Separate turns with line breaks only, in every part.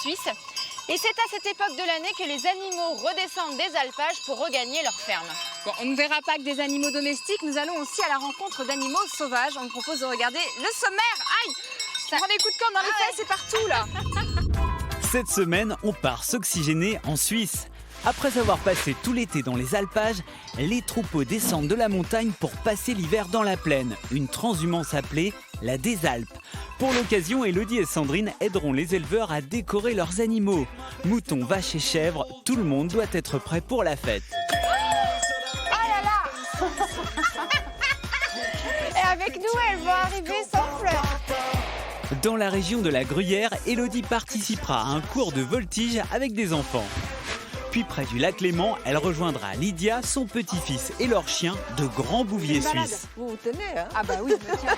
Suisse. Et c'est à cette époque de l'année que les animaux redescendent des alpages pour regagner leur ferme. Bon, on ne verra pas que des animaux domestiques, nous allons aussi à la rencontre d'animaux sauvages. On vous propose de regarder le sommaire. Aïe, ça prend des coups de corne dans les fesses, c'est partout là.
Cette semaine, on part s'oxygéner en Suisse. Après avoir passé tout l'été dans les alpages, les troupeaux descendent de la montagne pour passer l'hiver dans la plaine. Une transhumance appelée la Désalpe. Pour l'occasion, Élodie et Sandrine aideront les éleveurs à décorer leurs animaux. Moutons, vaches et chèvres, tout le monde doit être prêt pour la fête.
Oh là là. Et avec nous, elles vont arriver sans fleurs.
Dans la région de la Gruyère, Élodie participera à un cours de voltige avec des enfants. Puis près du lac Léman, elle rejoindra Lydia, son petit-fils et leur chien, de grands bouviers suisses.
Vous vous tenez, hein?
Ah bah oui, tiens.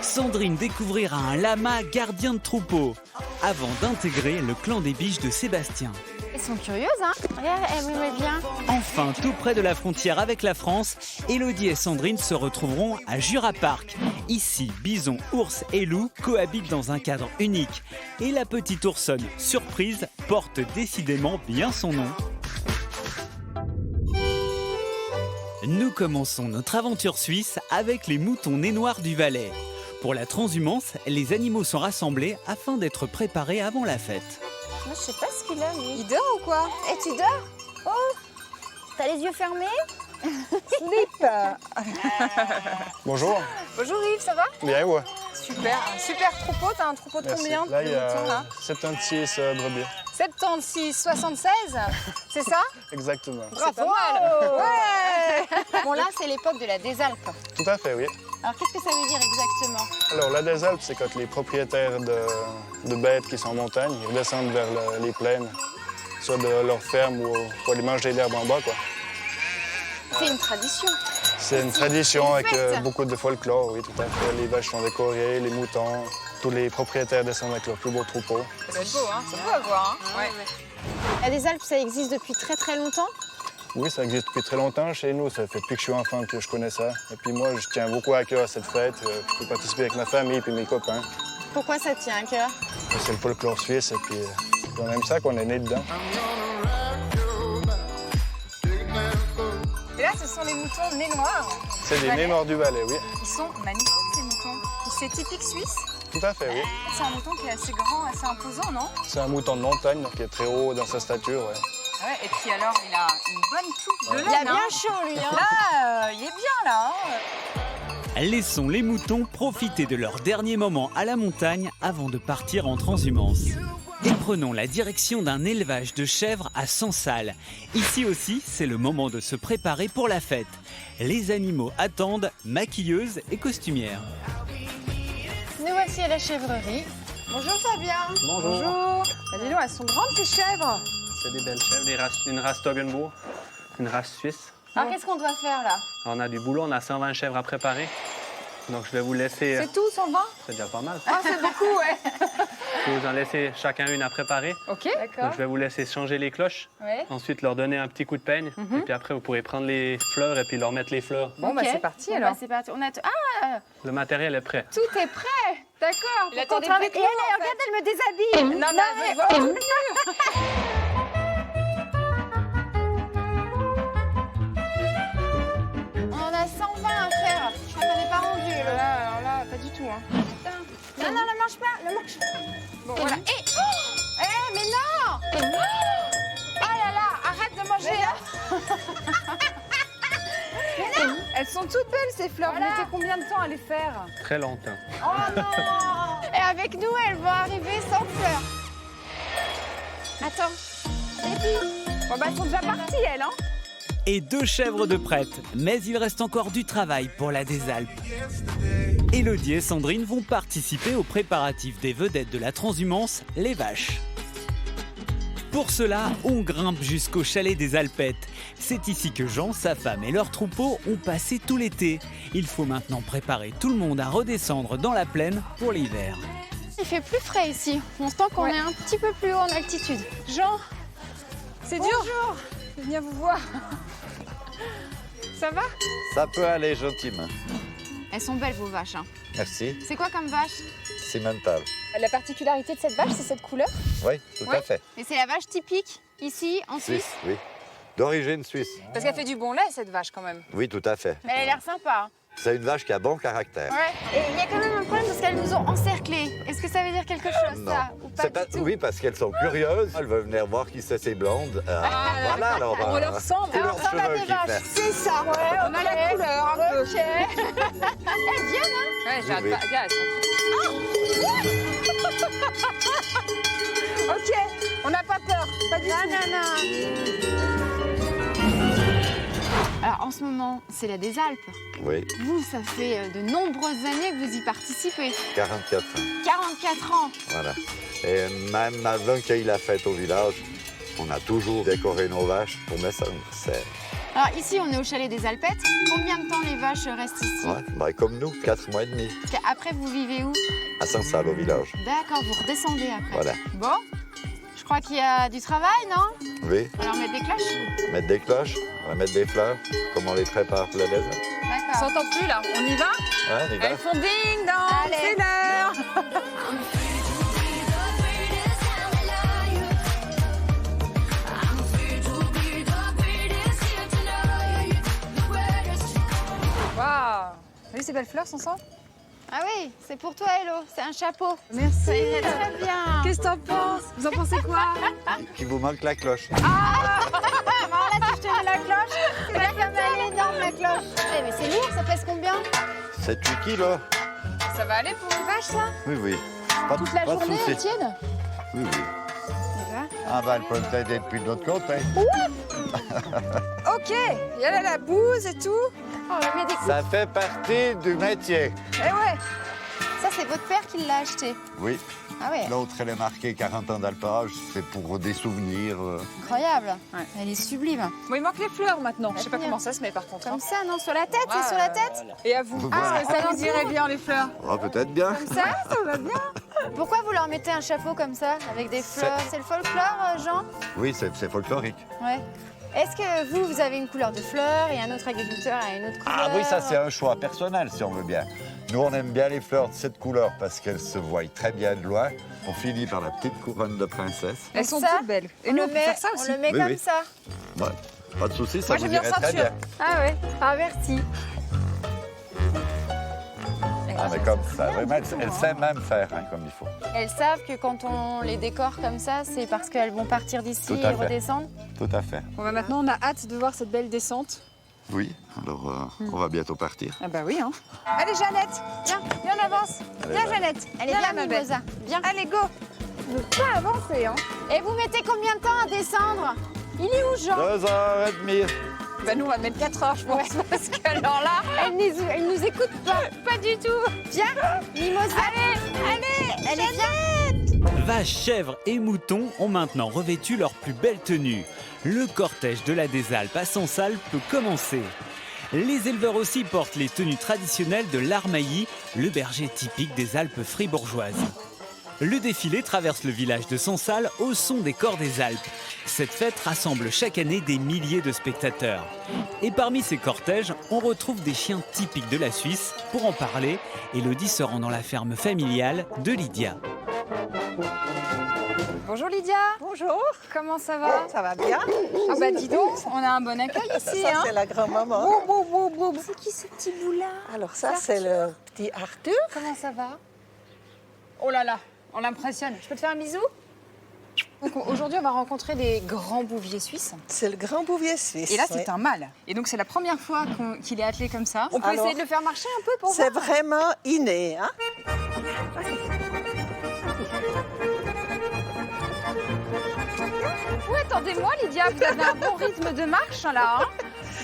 Sandrine découvrira un lama gardien de troupeau, avant d'intégrer le clan des biches de Sébastien.
Elles sont curieuses, hein. Regarde, elles m'aiment bien.
Enfin, tout près de la frontière avec la France, Élodie et Sandrine se retrouveront à Jura Park. Ici, bisons, ours et loups cohabitent dans un cadre unique. Et la petite oursonne, surprise, porte décidément bien son nom. Nous commençons notre aventure suisse avec les moutons nez noirs du Valais. Pour la transhumance, les animaux sont rassemblés afin d'être préparés avant la fête.
Moi, je sais pas ce qu'il a, lui.
Il dort ou quoi?
Eh, tu dors? Oh, t'as les yeux fermés?
Slip.
Bonjour.
Bonjour Yves, ça va?
Bien, ouais.
Super, un super troupeau. T'as un troupeau de
Merci.
combien
Là, il y
moutons, là?
a 76 brebis.
76, 76, c'est ça?
Exactement.
Bravo! Ouais. Bon, là, c'est l'époque de la Désalpe.
Tout à fait, oui.
Alors, qu'est-ce que ça veut dire exactement?
Alors, la Désalpe, c'est quand les propriétaires de bêtes qui sont en montagne, ils redescendent vers les plaines, soit de leur ferme ou pour aller manger l'herbe en bas, quoi.
C'est une tradition.
C'est une tradition avec
fête.
beaucoup de folklore, oui, tout à fait. Les vaches sont décorées, les moutons, tous les propriétaires descendent avec leurs plus beaux troupeaux.
Ça doit être beau, hein? C'est beau à voir, hein? Ouais. La Désalpe, ça existe depuis très très longtemps?
Oui, ça existe depuis très longtemps chez nous. Ça fait depuis que je suis enfant que je connais ça. Et puis moi, je tiens beaucoup à cœur à cette fête. Je peux participer avec ma famille et mes copains.
Pourquoi ça te tient à cœur?
C'est le folklore suisse et puis on aime ça qu'on est né dedans.
Et là, ce sont les moutons nez noirs.
C'est des nez noirs du Valais, oui.
Ils sont magnifiques, ces moutons. C'est typique suisse.
Tout à fait, oui.
C'est un mouton qui est assez grand, assez imposant, non?
C'est un mouton de montagne, donc il est très haut dans sa stature. Ouais.
Ouais, et puis alors, il a une bonne touffe de laine.
Il a bien chaud, lui. Hein.
Là, il est bien, là. Hein.
Laissons les moutons profiter de leur dernier moment à la montagne avant de partir en transhumance. Et prenons la direction d'un élevage de chèvres à Sansal. Ici aussi, c'est le moment de se préparer pour la fête. Les animaux attendent maquilleuses et costumières.
Nous voici à la chèvrerie. Bonjour Fabien.
Bonjour.
Bah, dis donc, elles sont grandes ces chèvres.
C'est des belles chèvres, une race Toggenburg, une race suisse.
Alors qu'est-ce qu'on doit faire là?
On a du boulot, on a 120 chèvres à préparer. Donc je vais vous laisser...
C'est tout, 120?
C'est déjà pas mal.
Ah, c'est beaucoup, ouais.
Je vais vous en laisser chacun une à préparer.
Ok,
Donc
d'accord.
je vais vous laisser changer les cloches.
Ouais.
Ensuite leur donner un petit coup de peigne. Et puis après vous pourrez prendre les fleurs et puis leur mettre les fleurs.
Bon, bah c'est parti alors. C'est parti. On a Ah,
Le matériel est prêt.
tout est prêt. D'accord.
Il attendait avec nous,
regarde, elle me déshabille. Non, mais on a 120 à faire. Je crois qu'on n'est pas rendu. Alors là, pas du tout. Hein. Non, non, ne mange pas, ne mange pas. Bon, voilà. Et mais non. Oh là là, arrête de manger. Mais non. Elles sont toutes belles ces fleurs. Vous mettez combien de temps à les faire?
Très longtemps.
Oh non. Et avec nous, elles vont arriver sans fleurs. Attends. Bon bah elles sont déjà parties, elles, hein.
Et 2 chèvres de prêtes, mais il reste encore du travail pour la Désalpe. Élodie et Sandrine vont participer aux préparatifs des vedettes de la transhumance, les vaches. Pour cela, on grimpe jusqu'au chalet des Alpettes. C'est ici que Jean, sa femme et leur troupeau ont passé tout l'été. Il faut maintenant préparer tout le monde à redescendre dans la plaine pour l'hiver.
Il fait plus frais ici. On sent qu'on est un petit peu plus haut en altitude. Jean, c'est dur. Bonjour. Je viens vous voir. Ça va?
Ça peut aller gentiment.
Elles sont belles vos vaches. Hein.
Merci.
C'est quoi comme vache?
Cimental.
La particularité de cette vache, c'est cette couleur.
Oui, tout à fait.
Et c'est la vache typique ici en Suisse.
Oui. D'origine suisse.
Parce qu'elle fait du bon lait, cette vache, quand même.
Oui, tout à fait.
Elle a l'air sympa. Hein.
C'est une vache qui a bon caractère.
Ouais. Et il y a quand même un problème parce qu'elles nous ont encerclés. Est-ce que ça veut dire quelque chose,
Non.
ça? Ou pas
C'est pas-
du tout?
Oui, parce qu'elles sont curieuses. Elles veulent venir voir qui c'est ces blondes. Voilà, alors.
On leur ressemble.
C'est
Alors,
leurs
ça va
cheveux
des
qui
vaches.
fait.
C'est ça. On a la couleur, un peu.
Ok. Elles viennent, hein?
Ouais, j'ai hâte
Oui.
pas. Regarde, elles sont... Ok, on n'a pas peur. Pas du tout.
Alors, en ce moment, c'est la des Alpes.
Oui,
Vous, ça fait de nombreuses années que vous y participez.
44 ans.
44 ans.
Voilà. Et même avant qu'il y ait la fête au village, on a toujours décoré nos vaches pour mettre ça. C'est
Alors, ici, on est au chalet des Alpettes. Combien de temps les vaches restent ici?
comme nous, 4 mois et demi.
Après, vous vivez où?
À Saint-Sal au village.
D'accord, vous redescendez après.
Voilà.
Bon, je crois qu'il y a du travail, non?
Oui,
Alors, mettre des cloches?
mettre des cloches, on va mettre des fleurs, comme on les prépare pour la désert.
On
D'accord.
s'entend plus, là. On y va?
Ouais, on y va.
Elles font ding dong,
Allez.
c'est l'heure. Waouh. Vous voyez ces belles fleurs, Sanson?
Ah oui, c'est pour toi, Hello. C'est un chapeau.
Merci.
Ça irait très bien.
Qu'est-ce que t'en penses? Vous en pensez quoi?
Qu'il vous manque la cloche.
Alors là, si je te mets la cloche, regarde comme elle est énorme, la cloche. Eh, mais c'est lourd, ça pèse combien?
7-8 kilos.
Ça va aller pour une vache, ça?
Oui, oui. Pas,
Toute la
pas de
journée,
souci.
elles tiennent?
Oui, oui. Ah, bah, elle peut peut-être être depuis de l'autre côté.
Ok, il y a là la bouse et tout.
Oh, on met des coups.
Ça fait partie du métier.
Eh ouais.
Ça, c'est votre père qui l'a acheté.
Oui.
Ah ouais,
L'autre, elle est marquée 40 ans d'alpage. C'est pour des souvenirs.
incroyable.
Ouais.
Elle est sublime.
Bon, il manque les fleurs maintenant. Je sais pas
Bien.
comment ça se met par contre. hein.
Comme ça, non? Sur la tête, c'est sur la tête?
Et à vous?
Voilà.
Ça vous irait bien les fleurs?
Oh, peut-être bien.
Comme ça? Ça va bien. Pourquoi vous leur mettez un chapeau comme ça, avec des fleurs? C'est le folklore, Jean?
Oui, c'est folklorique.
Ouais. Est-ce que vous avez une couleur de fleurs et un autre agriculteur a une autre couleur?
Ah oui, ça c'est un choix personnel si on veut bien. Nous, on aime bien les fleurs de cette couleur parce qu'elles se voient très bien de loin. On finit par la petite couronne de princesse.
Elles sont
ça,
toutes belles. Et
On
nous,
le
on peut
met,
faire ça aussi.
on le met
Oui,
comme
oui.
ça.
Ouais, pas de souci, ça
Moi,
vous
j'aime bien
irait
ça
très
dessus.
bien.
Ah ouais. Ah merci.
Ah, mais comme ça, vraiment, elles savent même faire comme il faut.
Elles savent que quand on les décore comme ça, c'est parce qu'elles vont partir d'ici
Tout à
et
fait.
redescendre.
Tout à fait.
Bon, bah, maintenant, on a hâte de voir cette belle descente.
Oui, alors on va bientôt partir.
Ah bah oui, hein. Allez, Jeannette, viens en avance.
Allez,
Viens,
va.
Jeannette.
Allez,
viens,
viens,
ma belle.
Mimosa. Viens.
Allez, go. Ne pas avancer, hein.
Et vous mettez combien de temps à descendre? Il est où, Jean?
2h30.
Bah nous, on va mettre 4 heures, je pense, parce qu'alors là...
Elle nous écoute pas. Pas du tout. Viens, Mimosa. Allez, viens.
Vaches, chèvres et moutons ont maintenant revêtu leur plus belle tenue. Le cortège de la des Alpes à Sansal peut commencer. Les éleveurs aussi portent les tenues traditionnelles de l'Armailly, le berger typique des Alpes fribourgeoises. Le défilé traverse le village de Sansal au son des cors des Alpes. Cette fête rassemble chaque année des milliers de spectateurs. Et parmi ces cortèges, on retrouve des chiens typiques de la Suisse. Pour en parler, Élodie se rend dans la ferme familiale de Lydia.
Bonjour Lydia.
Bonjour,
Comment ça va?
ça va bien?
Ah bah dis donc, on a un bon accueil ici,
Ça,
hein.
c'est la grand-maman.
C'est qui ce petit bout là?
Alors ça, c'est le petit Arthur.
Comment ça va?
Oh là là, on l'impressionne. Je peux te faire un bisou? Donc aujourd'hui, on va rencontrer des grands bouviers suisses.
C'est le grand bouvier suisse.
Et là,
oui.
c'est un mâle. Et donc, c'est la première fois qu'il est attelé comme ça. On peut
Alors,
essayer de le faire marcher un peu pour
C'est
voir?
vraiment inné, hein?
Oui, attendez-moi, Lydia, vous avez un bon rythme de marche, là, hein.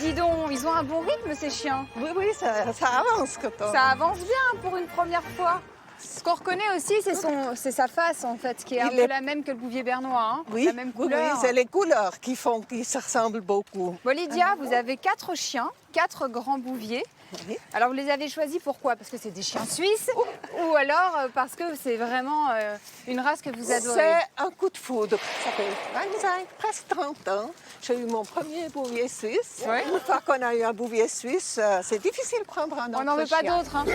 Dis donc, ils ont un bon rythme, ces chiens.
Oui, oui, ça avance quand on...
Ça avance bien pour une première fois. Ce qu'on reconnaît aussi, c'est sa face, en fait, qui est un
Il
peu
est-
la même que le bouvier bernois, hein.
Oui,
La même
oui,
couleur.
oui, c'est les couleurs qui font qu'ils se ressemblent beaucoup.
Bon, Lydia, vous avez 4 chiens, 4 grands bouviers.
Oui.
Alors, vous les avez choisis pourquoi? Parce que c'est des chiens suisses ou alors parce que c'est vraiment une race que vous adorez?
C'est un coup de foudre. Ça fait 25, presque 30 ans. J'ai eu mon premier bouvier suisse.
Ouais.
Une fois qu'on a eu un bouvier suisse, c'est difficile de prendre un autre
On n'en veut pas
chien.
d'autres. Hein.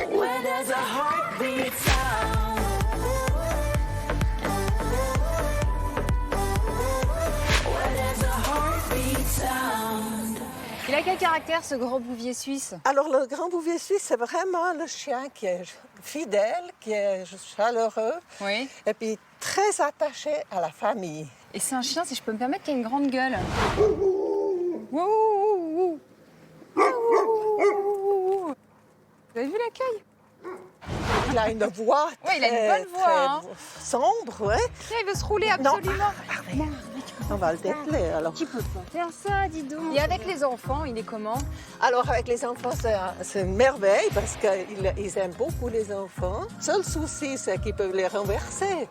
Il a quel caractère, ce grand bouvier suisse?
Alors, le grand bouvier suisse, c'est vraiment le chien qui est fidèle, qui est chaleureux
Oui.
et puis très attaché à la famille.
Et c'est un chien, si je peux me permettre, qui a une grande gueule. Wouh, wouh, wouh. Vous avez vu l'accueil?
Il a une voix
Ouais, il a une bonne voix, hein.
sombre, ouais.
Tiens, il veut se rouler
Non.
absolument.
On va le dételer, alors.
Tu peux pas faire ça, dis donc. Et avec les enfants, il est comment?
Alors, avec les enfants, c'est une merveille parce qu'ils aiment beaucoup les enfants. Seul souci, c'est qu'ils peuvent les renverser,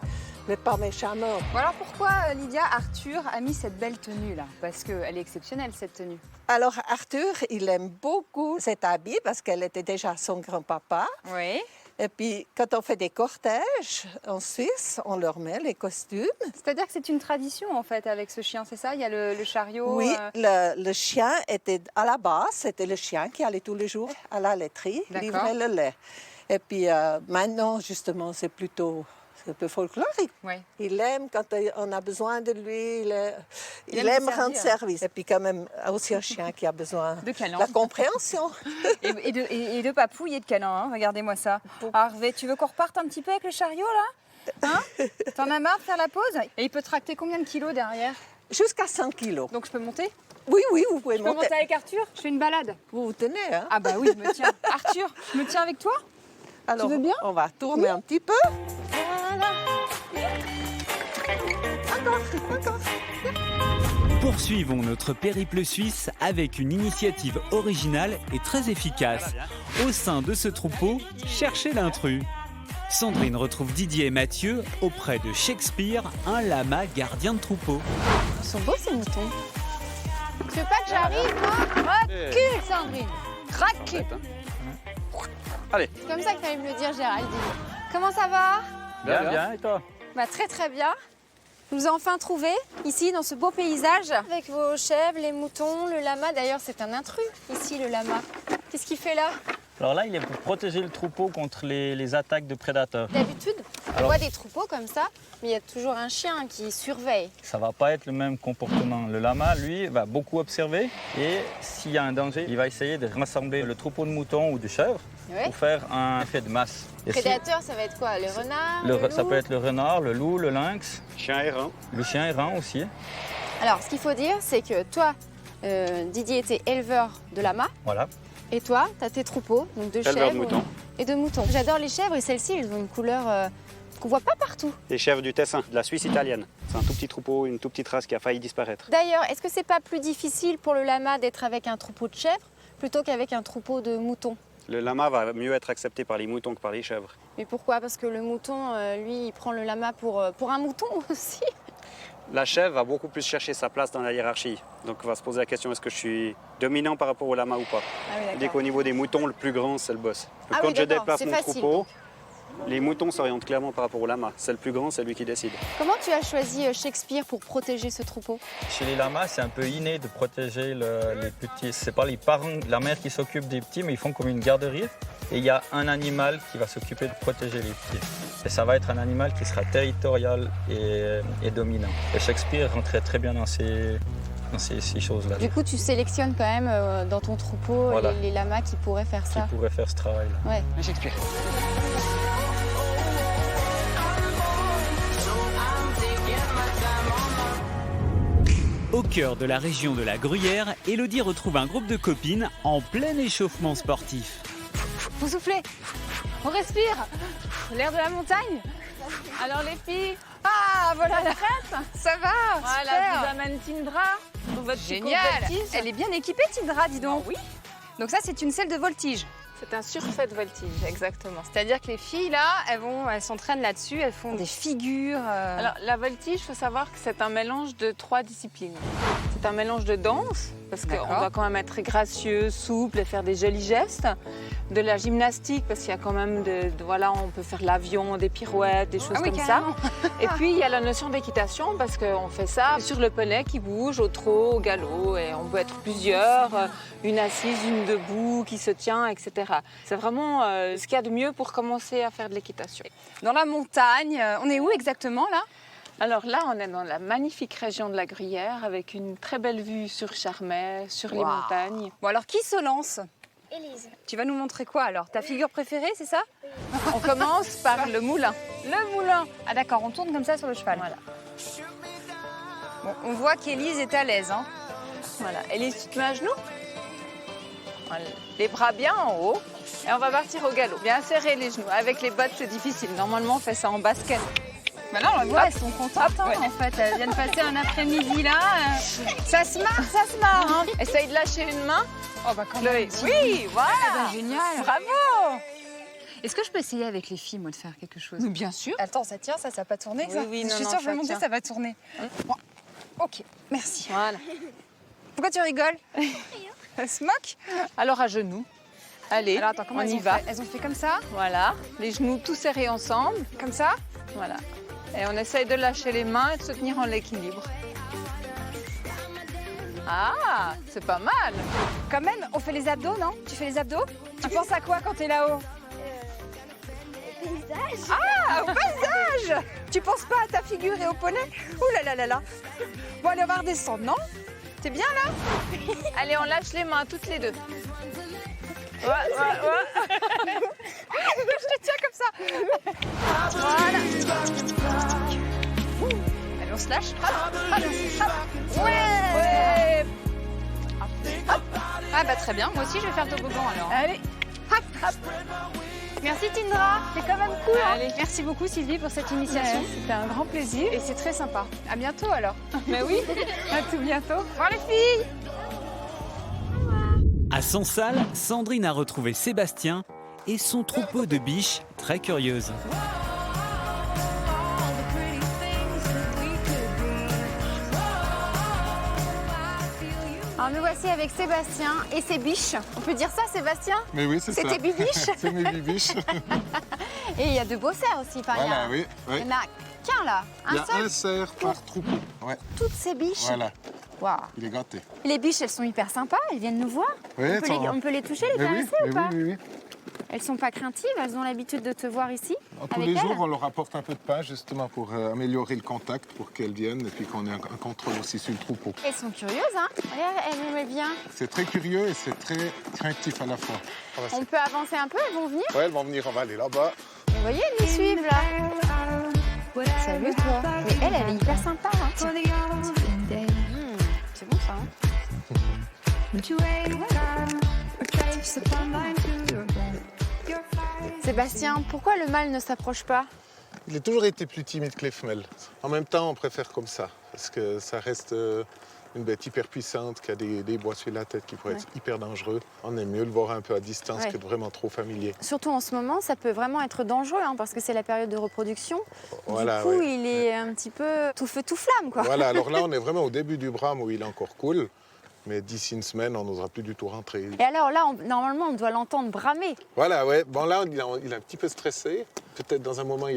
mais pas méchamment.
Bon, alors pourquoi, Lydia, Arthur a mis cette belle tenue-là? Parce qu'elle est exceptionnelle, cette tenue.
Alors, Arthur, il aime beaucoup cet habit parce qu'elle était déjà son grand-papa.
Oui.
Et puis, quand on fait des cortèges en Suisse, on leur met les costumes.
C'est-à-dire que c'est une tradition, en fait, avec ce chien, c'est ça? Il y a le chariot.
Oui, le chien était, à la base, c'était le chien qui allait tous les jours à la laiterie
D'accord.
livrer le lait. Et puis, maintenant, justement, c'est plutôt... C'est un peu folklorique.
Oui.
Il aime quand on a besoin de lui, il
aime
aime
servir.
rendre service. Et puis quand même aussi un chien qui a besoin
De câlins.
la compréhension.
Et de papouilles et de câlins, hein. Regardez-moi ça. Hervé, tu veux qu'on reparte un petit peu avec le chariot, là? Hein? T'en as marre de faire la pause? Et il peut tracter combien de kilos derrière?
Jusqu'à 100 kilos.
Donc je peux monter?
Oui, oui, vous pouvez
Je peux
monter.
monter avec Arthur? Je fais une balade.
Vous vous tenez, hein?
Ah bah oui, je me tiens. Arthur, je me tiens avec toi?
Alors,
veux bien?
on va tourner un petit peu. Encore.
Poursuivons notre périple suisse avec une initiative originale et très efficace. Au sein de ce troupeau, cherchez l'intrus. Sandrine retrouve Didier et Mathieu auprès de Shakespeare, un lama gardien de troupeau.
Ils sont beaux ces moutons. Tu veux pas que j'arrive, moi? Recule, Sandrine. Recule.
Allez.
C'est comme ça qu'il fallait me le dire, Géraldine. Comment ça va?
Bien, et toi?
Bah, très très bien. Je vous ai enfin trouvé, ici, dans ce beau paysage, avec vos chèvres, les moutons, le lama. D'ailleurs, c'est un intrus, ici, le lama. Qu'est-ce qu'il fait là?
Alors là, il est pour protéger le troupeau contre les attaques de prédateurs.
D'habitude, on
Alors-
voit des troupeaux comme ça, mais il y a toujours un chien qui surveille.
Ça va pas être le même comportement. Le lama, lui, va beaucoup observer et s'il y a un danger, il va essayer de rassembler le troupeau de moutons ou de chèvres
Ouais.
pour faire un effet de masse. Et si-
Prédateur, ça va être quoi? Le renard,
ça
loup?
peut être le renard, le loup, le lynx,
Chien errant.
le chien errant aussi.
Alors, ce qu'il faut dire, c'est que toi, Didier, était éleveur de lama.
Voilà.
Et toi, tu as tes troupeaux, donc de
Éleveur
chèvres
de moutons.
et de moutons. J'adore les chèvres et celles-ci, elles ont une couleur qu'on voit pas partout.
Les chèvres du Tessin, de la Suisse italienne. C'est un tout petit troupeau, une toute petite race qui a failli disparaître.
D'ailleurs, est-ce que c'est pas plus difficile pour le lama d'être avec un troupeau de chèvres plutôt qu'avec un troupeau de moutons?
Le lama va mieux être accepté par les moutons que par les chèvres.
Mais pourquoi? Parce que le mouton, lui, il prend le lama pour un mouton aussi.
La chèvre va beaucoup plus chercher sa place dans la hiérarchie. Donc on va se poser la question, est-ce que je suis dominant par rapport au lama ou pas? Dès qu'au niveau des moutons, le plus grand, c'est le boss. Donc,
Ah
quand
oui,
je
d'accord,
déplace
c'est
mon
facile,
troupeau, les moutons s'orientent clairement par rapport au lama. C'est le plus grand, c'est lui qui décide.
Comment tu as choisi Shakespeare pour protéger ce troupeau?
Chez les lamas, c'est un peu inné de protéger les petits. C'est pas les parents, la mère qui s'occupe des petits, mais ils font comme une garderie. Et il y a un animal qui va s'occuper de protéger les petits. Et ça va être un animal qui sera territorial et dominant. Et Shakespeare rentrait très bien dans ces choses-là.
Du coup, tu sélectionnes quand même dans ton troupeau
Voilà.
les lamas qui pourraient faire
Qui
ça.
pourrait faire ce travail-là.
Ouais.
Shakespeare.
Au cœur de la région de la Gruyère, Élodie retrouve un groupe de copines en plein échauffement sportif.
Vous soufflez. On respire. L'air de la montagne. Alors les filles. Ah, voilà la reine. Ça va.
Voilà,
super.
je vous amène Tindra pour votre
Génial.
voltige.
Elle est bien équipée, Tindra, dis donc.
Oui,
Donc ça, c'est une selle de voltige.
c'est un surfait de voltige, exactement.
C'est-à-dire que les filles, là, elles s'entraînent là-dessus, elles font des figures.
Alors, la voltige, il faut savoir que c'est un mélange de 3 disciplines. C'est un mélange de danse, parce qu'on
D'accord.
doit quand même être gracieux, souple et faire des jolis gestes. De la gymnastique, parce qu'il y a quand même voilà, on peut faire l'avion, des pirouettes, des choses
Ah oui,
comme
carrément.
ça. Et puis, il y a la notion d'équitation, parce qu'on fait ça sur le poney qui bouge, au trot, au galop. Et on peut être plusieurs, une assise, une debout, qui se tient, etc. C'est vraiment ce qu'il y a de mieux pour commencer à faire de l'équitation.
Dans la montagne, on est où exactement là?
Alors là, on est dans la magnifique région de la Gruyère, avec une très belle vue sur Charmey, sur les
Waouh.
montagnes.
Bon alors qui se lance?
Élise.
Tu vas nous montrer quoi alors? Ta figure préférée, c'est ça?
On commence par le moulin.
Le moulin. Ah d'accord, on tourne comme ça sur le cheval.
Voilà.
Bon, on voit qu'Élise est à l'aise. Hein.
Voilà. Élise, tu te mets à genoux. Voilà. Les bras bien en haut. Et on va partir au galop. Bien serrer les genoux. Avec les bottes, c'est difficile. Normalement, on fait ça en basket.
Bah là, on voit, elles sont contentes hein,
Ouais.
en fait. Elles viennent passer un après-midi là. Ça se marre. Hein.
Essaye de lâcher une main.
Oh bah quand
Chloé.
même.
Oui, voilà.
Bah, génial.
Bravo.
Est-ce que je peux essayer avec les filles, moi, de faire quelque chose?
Mais bien sûr.
Attends, ça tient, ça va pas tourner
Oui,
ça?
oui,
Je
non,
suis
non,
sûre, je vais
ça
monter,
tient.
ça va tourner. Bon. Ok, merci.
Voilà.
Pourquoi tu rigoles? Elle se moque?
Alors à genoux. Allez,
Alors attends, comment
on
elles
y
ont
va.
fait? Elles ont fait comme ça?
Voilà. Les genoux tous serrés ensemble.
Comme ça?
Voilà. Et on essaye de lâcher les mains et de se tenir en équilibre. Ah, c'est pas mal.
Quand même, on fait les abdos, non? Tu fais les abdos? Tu penses à quoi quand t'es là-haut?
Paysage.
Ah, au paysage! Tu penses pas à ta figure et au poney? Ouh là là là là! Bon, allez, on va redescendre, non? T'es bien là?
Allez, on lâche les mains toutes les deux. Ouais.
Je te tiens comme ça. Voilà. Allez, on se lâche. Hop, hop, hop. Ouais. Hop. Ah bah très bien, moi aussi je vais faire toboggan alors. Allez, hop, hop. Merci Tindra, c'est quand même cool. Hein.
Allez.
Merci beaucoup Sylvie pour cette initiation.
C'était un grand plaisir.
Et c'est très sympa. À bientôt alors.
Mais oui.
À tout bientôt. Au revoir les filles.
À Sansal, Sandrine a retrouvé Sébastien et son troupeau de biches très curieuses.
Alors nous voici avec Sébastien et ses biches. On peut dire ça, Sébastien?
Mais oui, c'est ça.
C'est tes bibiches?
C'est mes bibiches.
Et il y a de beaux cerfs aussi. Enfin,
Voilà,
il y en a qu'un là,
Il y
un
a
seul.
un cerf par troupeau. Ouais,
Toutes ces biches.
voilà,
Waouh.
il est gâté.
Les biches, elles sont hyper sympas. Elles viennent nous voir.
Oui,
On peut les toucher, les
mais oui,
caresser
mais
ou pas?
oui, oui, oui.
Elles sont pas craintives. Elles ont l'habitude de te voir ici.
Tous
avec
les
elles.
jours, on leur apporte un peu de pain justement pour améliorer le contact, pour qu'elles viennent et puis qu'on ait un contrôle aussi sur le troupeau.
Elles sont curieuses, hein? Regarde, elles aiment bien.
C'est très curieux et c'est très craintif à la fois.
On peut avancer un peu, elles vont venir.
Ouais, elles vont venir, on va aller là-bas.
Vous voyez, elles nous suivent là. Salut toi. Mais elle est hyper sympa. Hein. C'est bon ça. Sébastien, pourquoi le mâle ne s'approche pas?
Il a toujours été plus timide que les femelles. En même temps, on préfère comme ça, parce que ça reste une bête hyper puissante, qui a des bois sur la tête qui pourraient être hyper dangereux. On aime mieux le voir un peu à distance que de vraiment trop familier.
Surtout en ce moment, ça peut vraiment être dangereux, hein, parce que c'est la période de reproduction.
Voilà,
du coup,
ouais.
il est un petit peu tout feu, tout flamme, quoi.
Voilà, alors là, on est vraiment au début du brame où il est encore cool. Mais d'ici une semaine, on n'osera plus du tout rentrer.
Et alors là, normalement, on doit l'entendre bramer.
Voilà, ouais. Bon, là, il est un petit peu stressé. Peut-être dans un moment,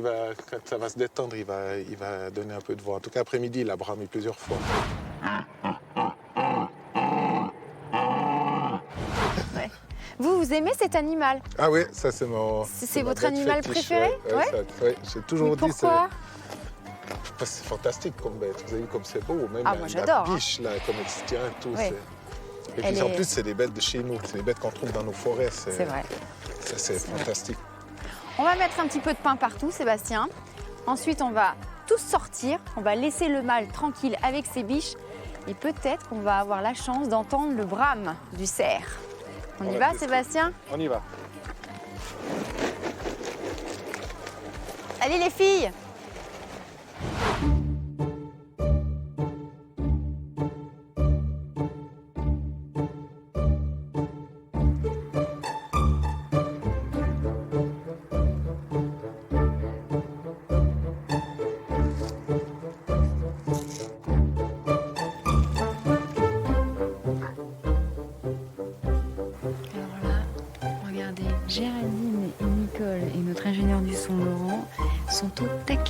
quand ça va se détendre, il va donner un peu de voix. En tout cas, après-midi, il a bramé plusieurs fois.
Ouais. Vous aimez cet animal?
Ah oui, ça, c'est mon...
C'est
ma
votre
bête
animal
fétiche,
préféré?
Ouais, j'ai toujours
Mais
dit...
pourquoi?
C'est fantastique comme bête. Vous avez vu comme c'est beau. Même
Ah, moi, j'adore,
la biche, là, comme elle se tient, tout.
Ouais.
Et puis en plus, c'est des bêtes de chez nous. C'est des bêtes qu'on trouve dans nos forêts.
C'est vrai.
Ça, c'est fantastique.
On va mettre un petit peu de pain partout, Sébastien. Ensuite, on va tous sortir. On va laisser le mâle tranquille avec ses biches. Et peut-être qu'on va avoir la chance d'entendre le brame du cerf. On y va, Sébastien?
On y va.
Allez, les filles!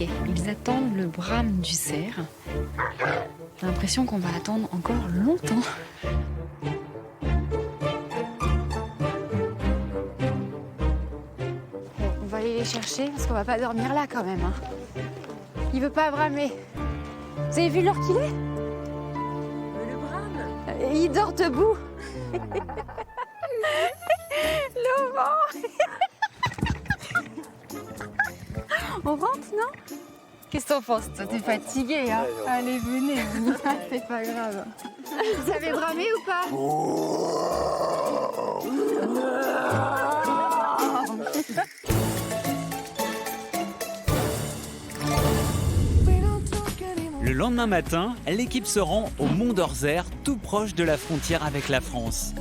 Ok, ils attendent le brame du cerf. J'ai l'impression qu'on va attendre encore longtemps. Bon, on va aller les chercher parce qu'on va pas dormir là quand même. Hein. Il veut pas bramer. Vous avez vu l'heure qu'il est?
Le brame.
Il dort debout. Laurent. On rentre, non? Qu'est-ce que t'en penses? Toi, t'es fatigué, hein? Allez, venez. C'est pas grave. Vous savez bramer ou pas?
Le lendemain matin, l'équipe se rend au Mont d'Orzer, tout proche de la frontière avec la France.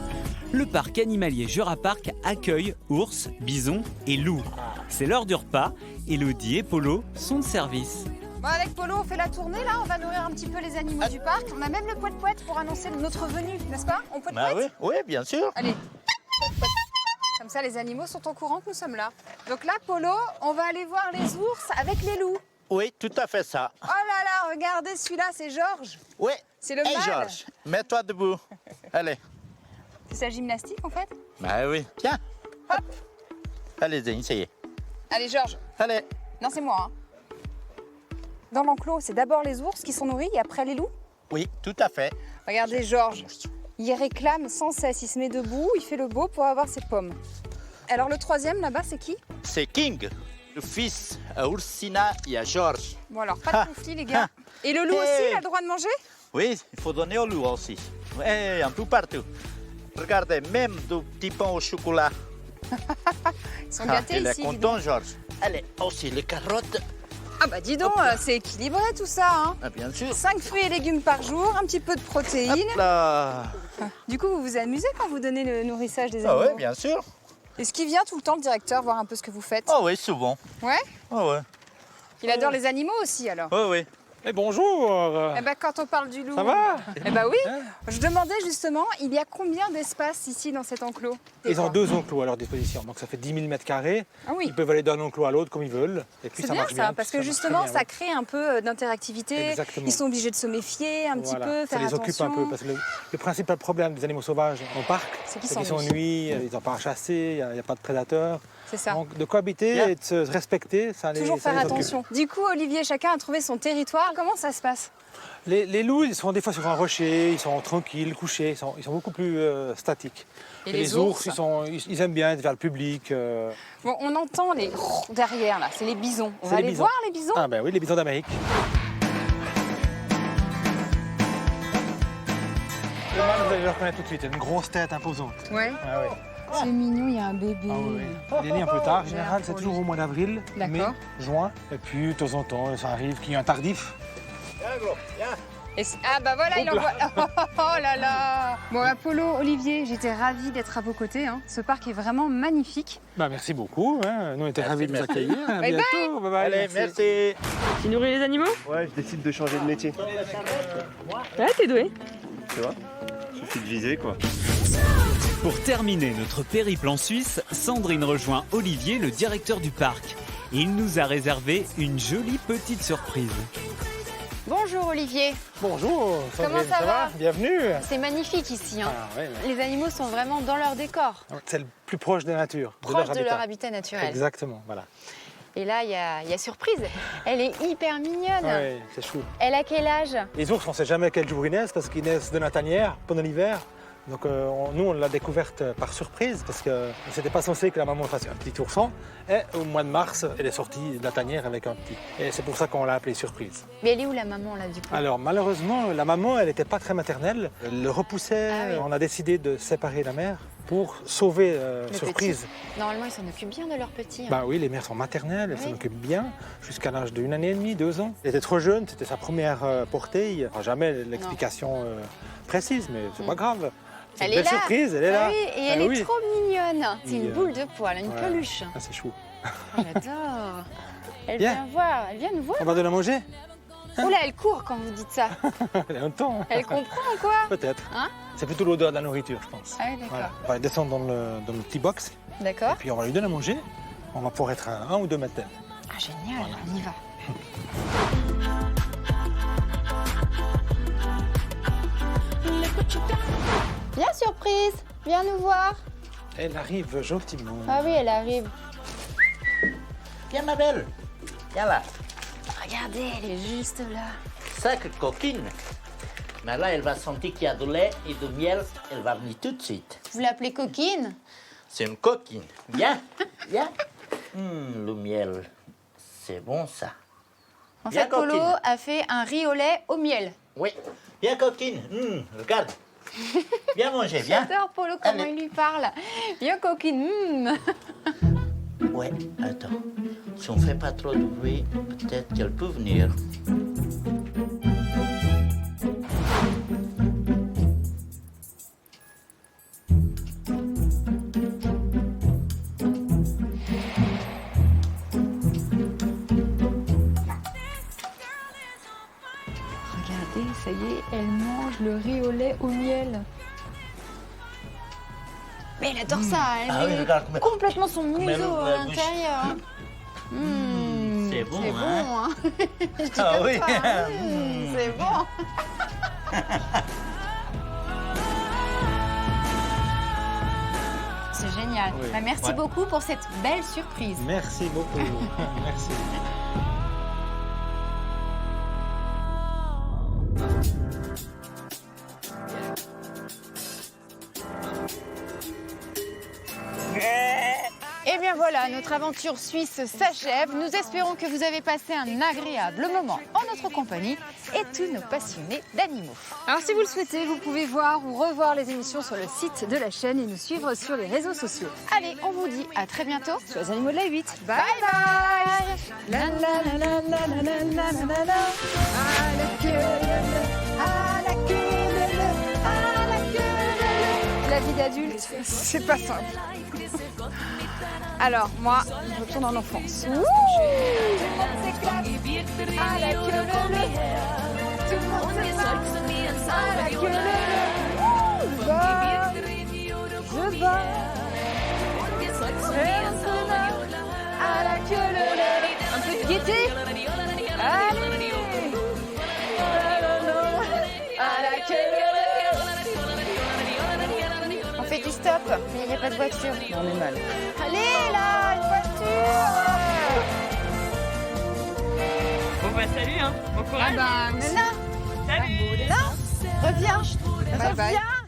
Le parc animalier Jura Park accueille ours, bisons et loups. C'est l'heure du repas. Elodie et Polo sont de service.
Bon, avec Polo, on fait la tournée là, on va nourrir un petit peu les animaux du parc. On a même le poète-poète pour annoncer notre venue, n'est-ce pas? On poète-poète?
Oui, bien sûr.
Allez. Comme ça, les animaux sont au courant que nous sommes là. Donc là, Polo, on va aller voir les ours avec les loups.
Oui, tout à fait ça.
Oh là là, regardez celui-là, c'est Georges.
Oui.
C'est le
Hey
mâle.
Georges, mets-toi debout. Allez.
C'est sa gymnastique en fait?
Bah oui. Tiens.
Hop.
Allez-y, essayez.
Allez, Georges.
Allez.
Non, c'est moi. Hein. Dans l'enclos, c'est d'abord les ours qui sont nourris et après les loups?
Oui, tout à fait.
Regardez Georges. Il réclame sans cesse, il se met debout, il fait le beau pour avoir ses pommes. Alors le troisième là-bas, c'est qui?
C'est King, le fils à Ursina et à Georges.
Bon alors, pas de conflit les gars. Et le loup aussi, il a le droit de manger?
Oui, il faut donner au loup aussi. Oui, un peu partout. Regardez, même du petit pain au chocolat.
Ils sont gâtés
il
ici.
est content, Georges. Allez, aussi les carottes.
Ah bah dis donc, c'est équilibré tout ça. Hein.
Ah, bien sûr.
5 fruits et légumes par jour, un petit peu de protéines.
Hop là.
Du coup, vous vous amusez quand vous donnez le nourrissage des
Ah
animaux?
oui, bien sûr.
Est-ce qu'il vient tout le temps, le directeur, voir un peu ce que vous faites?
Ah oui, souvent.
Ouais?
Ah ouais.
Il adore les animaux aussi alors?
Oui, oui.
Eh bonjour.
Eh ben quand on parle du loup...
Ça va?
Eh ben oui. Je demandais justement, il y a combien d'espace ici dans cet enclos?
Ils ont 2 enclos à leur disposition, donc ça fait 10 000 m².
Ah oui.
Ils peuvent aller d'un enclos à l'autre comme ils veulent. Et puis
C'est
ça
bien
marche
ça,
bien.
parce que
marche
justement,
très bien,
ça crée un peu d'interactivité.
Exactement.
Ils sont obligés de se méfier un petit
Voilà.
peu,
Ça
faire
les occupe
attention.
un peu, parce que le principal problème des animaux sauvages en parc,
C'est qu'ils
qu'ils
s'ennuient.
s'ennuient, ils n'ont pas à chasser, il n'y a pas de prédateurs.
C'est ça.
Donc de cohabiter et de se respecter, ça
Toujours
ça
faire
les occupe.
attention. Du coup, Olivier, chacun a trouvé son territoire. Comment ça se passe?
Les loups, ils sont des fois sur un rocher, ils sont tranquilles, couchés, ils sont beaucoup plus statiques.
Et les ours
ils aiment bien être vers le public.
Bon, on entend les derrière là, c'est les bisons. On
C'est
va
les
aller
bisons.
voir les bisons?
Ah ben oui, les bisons d'Amérique. Le mâle, vous allez le reconnaître tout de suite, il a une grosse tête imposante.
Ouais.
Ah, ouais.
C'est mignon, il y a un bébé.
Ah oui. Il est né un peu tard, en général, c'est toujours au mois d'avril, mai,
D'accord.
juin. Et puis, de temps en temps, ça arrive qu'il y ait un tardif.
Ah bah voilà, il envoie... Oh là là. Bon, Apollo, Olivier, j'étais ravie d'être à vos côtés. Hein. Ce parc est vraiment magnifique.
Bah, merci beaucoup, hein. Nous on était ravis de vous accueillir. À
Bye
bientôt, bye bye.
Allez, merci.
Tu nourris les animaux?
Ouais, je décide de changer de métier.
Ouais, t'es doué.
Tu vois? Suffit de viser, quoi.
Pour terminer notre périple en Suisse, Sandrine rejoint Olivier, le directeur du parc. Il nous a réservé une jolie petite surprise.
Bonjour Olivier.
Bonjour, Sandrine,
Comment ça va?
Bienvenue.
C'est magnifique ici. Hein.
Ah, ouais, ouais.
Les animaux sont vraiment dans leur décor,
C'est le plus proche de la nature,
proche de leur habitat naturel.
Exactement, voilà.
Et là, il y a surprise. Elle est hyper mignonne.
Ouais, c'est chou.
Elle a quel âge?
Les ours, on ne sait jamais quel jour ils naissent parce qu'ils naissent de la tanière pendant l'hiver. Donc nous, on l'a découverte par surprise parce que c'était pas censé que la maman fasse un petit ourson. Et au mois de mars, elle est sortie de la tanière avec un petit. Et c'est pour ça qu'on l'a appelée surprise.
Mais elle est où la maman là du coup?
Alors malheureusement, la maman, elle n'était pas très maternelle. Elle le repoussait.
Ah oui.
On a décidé de séparer la mère pour sauver
Le
surprise.
petit. Normalement, ils s'en occupent bien de leurs petits. hein.
Bah oui, les mères sont maternelles, elles
Oui.
s'en occupent bien, jusqu'à l'âge d'1 année et demie, 2 ans. Elle était trop jeune, c'était sa première portée. Il n'y aura jamais l'explication précise, mais c'est pas grave. C'est
Elle
une
est
belle
là.
surprise, elle est
Ah
là.
oui, et elle
Ah
est
oui.
trop mignonne. C'est
Et,
une boule de poil, une
ouais.
peluche.
Ah, c'est chou.
J'adore. Elle
Viens.
vient voir, elle vient nous voir.
On va de la manger?
Oula, elle court quand vous dites ça.
Elle a un temps.
Elle comprend quoi?
Peut-être.
Hein?
C'est plutôt l'odeur de la nourriture, je pense.
Ah oui, d'accord.
Voilà. On va descendre dans le petit box,
D'accord.
et puis on va lui donner à manger. On va pouvoir être à 1 ou 2 mètres d'elle.
Ah génial, on y va. Viens, surprise. Viens nous voir.
Elle arrive gentiment.
Ah oui, elle arrive.
Viens, ma belle. Viens là.
Regardez, elle est juste là.
Sacrée coquine. Mais là, elle va sentir qu'il y a de lait et de miel. Elle va venir tout de suite.
Vous l'appelez coquine?
C'est une coquine. Viens, viens. Le miel, c'est bon ça.
En
Viens,
fait, Polo
coquine.
a fait un riz au lait au miel.
Oui. Viens, coquine. Regarde. Viens manger, viens.
J'adore Polo, comment
Allez.
il lui parle. Viens, coquine.
Ouais, attends. Si on fait pas trop de bruit, peut-être qu'elle peut venir.
Regardez, ça y est, elle mange le riz au lait au miel. Mais elle adore ça, elle
Ah oui,
met
regarde comment-
complètement son
comment elle
museau
ouvre
à
la bouche.
l'intérieur.
C'est bon,
C'est
hein?
bon, hein. Je dis
Ah
comme
oui.
ça, c'est bon. C'est génial.
Oui.
Bah, merci
Ouais.
beaucoup pour cette belle surprise.
Merci beaucoup. Merci.
Et bien voilà, notre aventure suisse s'achève. Nous espérons que vous avez passé un agréable moment en notre compagnie et tous nos passionnés d'animaux.
Alors si vous le souhaitez, vous pouvez voir ou revoir les émissions sur le site de la chaîne et nous suivre sur les réseaux sociaux.
Allez, on vous dit à très bientôt
Sur les animaux de la 8.
Bye bye.
La la la la la la la la la la. À la queue leu, à la queue leu, à la queue leu. La vie d'adulte, c'est pas simple. Alors, moi, je retourne en enfance. Ouh, tout le monde s'éclate. À la queue leu. Tout le monde s'éclate. À la queue leu. Ouh, je bats. Et maintenant, à la queue leu. Un peu de gaieté. Allez. À la queue leu.
On fait du stop, mais il n'y a pas de voiture.
On est mal.
Allez là, une voiture.
Bon bah salut hein, bon courage.
Ah bah,
Nana,
Salut.
Nana, reviens.
Bye bye.
Reviens.